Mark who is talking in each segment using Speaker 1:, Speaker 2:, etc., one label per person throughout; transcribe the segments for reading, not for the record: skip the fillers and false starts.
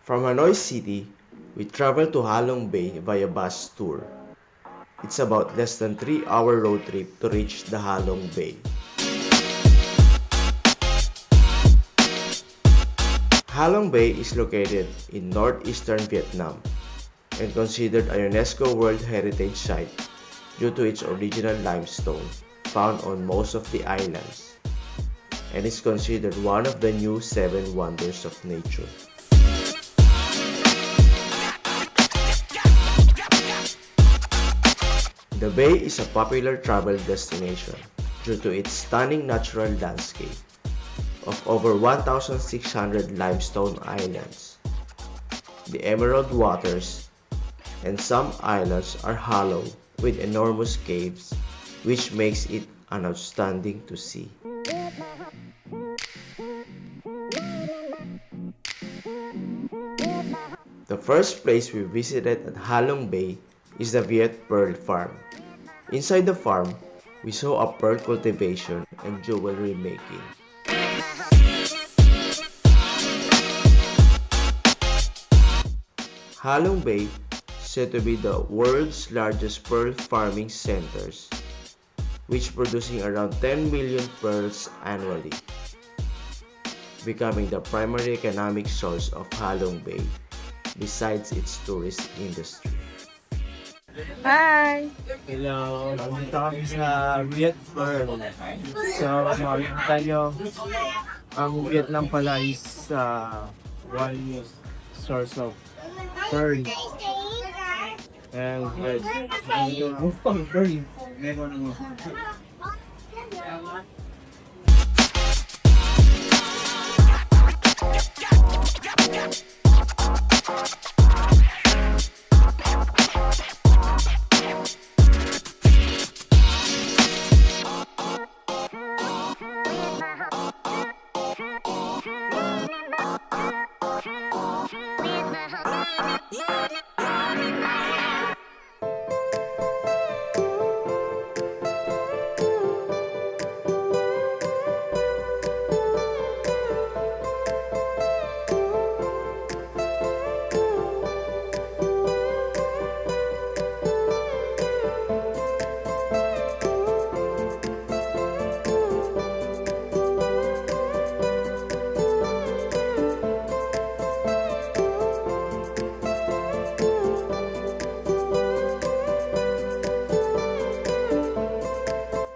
Speaker 1: From Hanoi City, we travel to Halong Bay via bus tour. It's about less than 3-hour road trip to reach the Halong Bay. Halong Bay is located in northeastern Vietnam and considered a UNESCO World Heritage Site due to its original limestone found on most of the islands, and is considered one of the new 7 wonders of nature. The bay is a popular travel destination due to its stunning natural landscape of over 1,600 limestone islands. The emerald waters and some islands are hollow with enormous caves, which makes it an outstanding to see. The first place we visited at Halong Bay is the Viet Pearl Farm. Inside the farm, we saw a pearl cultivation and jewelry making. Halong Bay is said to be the world's largest pearl farming centers, which producing around 10 million pearls annually, becoming the primary economic source of Halong Bay, besides its tourist industry.
Speaker 2: Hi! Hello! Nandito kami sa Viet Pearl. So, makikita nyo, ang Vietnam pala is one source of pearl. And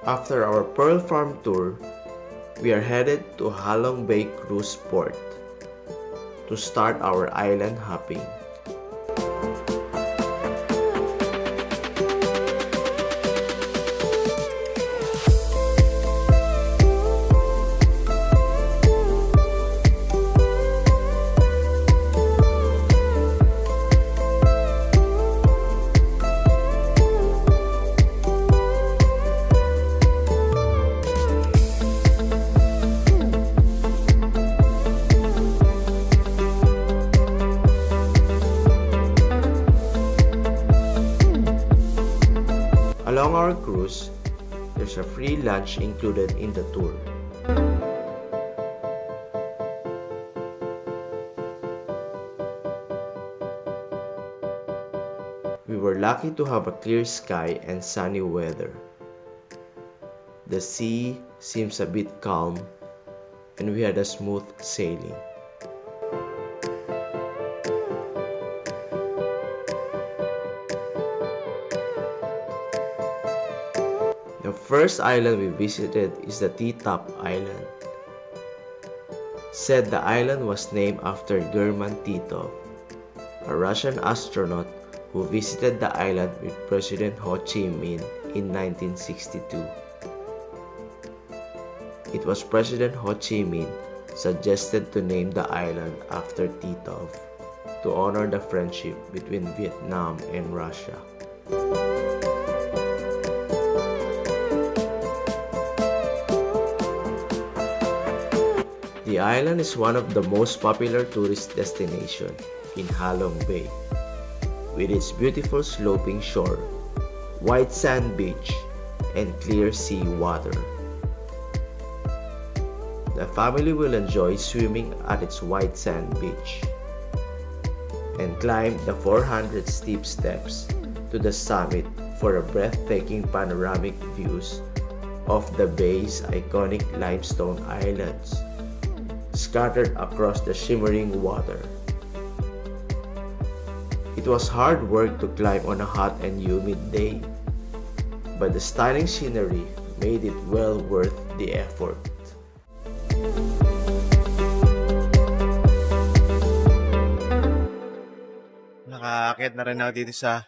Speaker 1: after our Pearl Farm tour, we are headed to Halong Bay Cruise Port to start our island hopping. Along our cruise, there's a free lunch included in the tour. We were lucky to have a clear sky and sunny weather. The sea seems a bit calm, and we had a smooth sailing. The first island we visited is the T-Top Island. Said the island was named after German Titov, a Russian astronaut who visited the island with President Ho Chi Minh in 1962. It was President Ho Chi Minh suggested to name the island after Titov to honor the friendship between Vietnam and Russia. The island is one of the most popular tourist destinations in Halong Bay, with its beautiful sloping shore, white sand beach, and clear sea water. The family will enjoy swimming at its white sand beach. and climbed the 400 steep steps to the summit for a breathtaking panoramic views of the bay's iconic limestone islands, scattered across the shimmering water. It was hard work to climb on a hot and humid day, but the stunning scenery made it well worth the effort.
Speaker 2: Nakaakyat na rin ako dito sa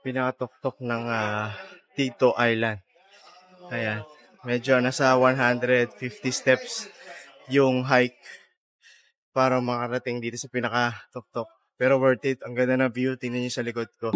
Speaker 2: pinakatuktok ng Tito Island. Ayan, medyo nasa 150 steps yung hike para makarating dito sa pinakatuktok. Pero worth it, ang ganda ng view, tingnan niyo sa likod ko.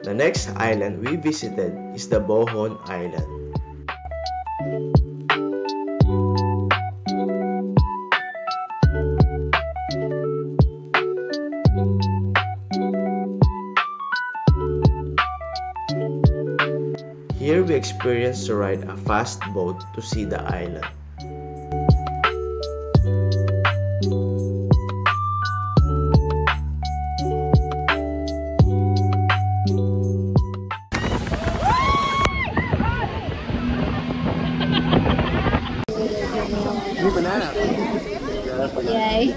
Speaker 1: The next island we visited is the Bohon Island. Here we experienced to ride a fast boat to see the island.
Speaker 3: Yay.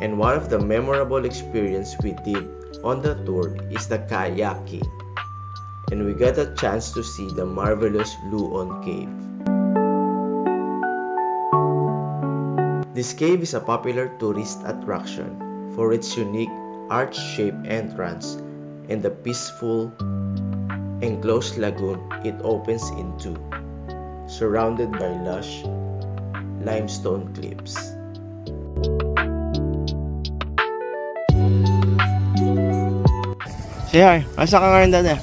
Speaker 1: And one of the memorable experience we did on the tour is the kayaking, and we got a chance to see the marvelous Luon Cave. This cave is a popular tourist attraction for its unique arch-shaped entrance and the peaceful enclosed lagoon it opens into, surrounded by lush limestone cliffs.
Speaker 2: Say hi, asa ka ngayon dati?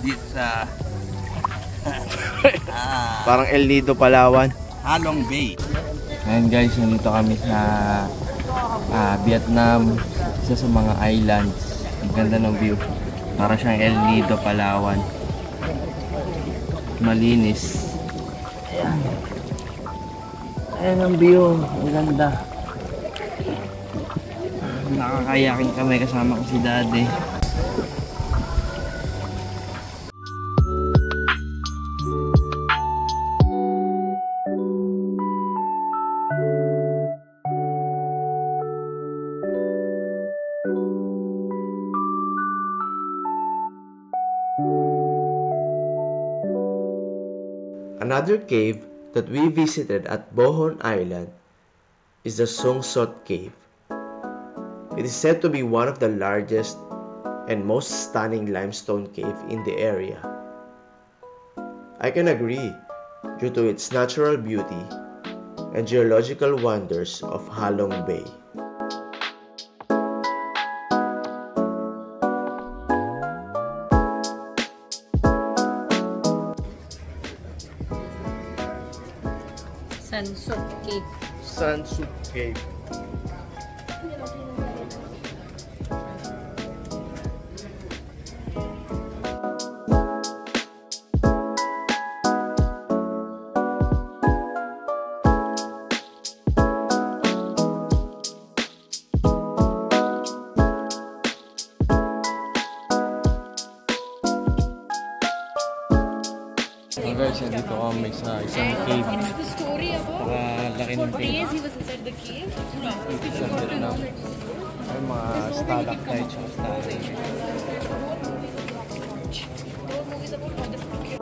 Speaker 4: Dito sa
Speaker 2: Parang El Nido, Palawan.
Speaker 4: Halong Bay.
Speaker 2: Ngayon guys, nandito kami sa Vietnam, isa sa mga islands. Ang ganda ng view. Para siyang El Nido, Palawan. Malinis. Ayan. Ayan ang view. Ang ganda. Nakakayakin kami kasama ko si Daddy.
Speaker 1: Another cave that we visited at Bohon Island is the Sung Sot Cave. It is said to be one of the largest and most stunning limestone cave in the area. I can agree due to its natural beauty and geological wonders of Halong Bay.
Speaker 3: Sansok Cave.
Speaker 2: Sansok Cave. Guys, dito kami sa isang cave.
Speaker 3: What's the story about?
Speaker 2: Napakalaki
Speaker 3: For
Speaker 2: ng cave.
Speaker 3: days he was inside the cave?
Speaker 2: Sa Vietnam. May mga stalactites at stalagmites.
Speaker 3: Movies about wonderful cave.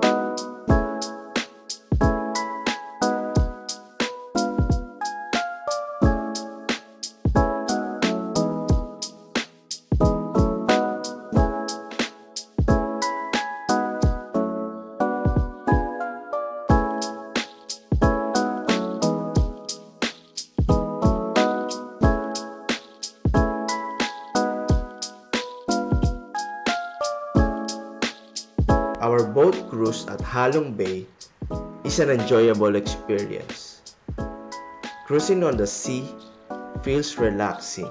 Speaker 1: our boat cruise at Halong Bay is an enjoyable experience. Cruising on the sea feels relaxing,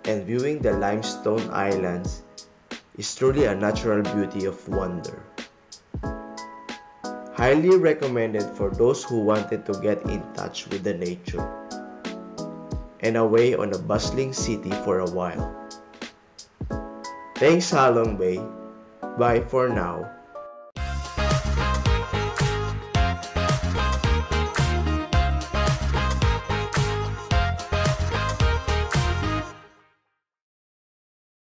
Speaker 1: and viewing the limestone islands is truly a natural beauty of wonder. Highly recommended for those who wanted to get in touch with the nature and away on a bustling city for a while. Thanks Halong Bay. Bye for now.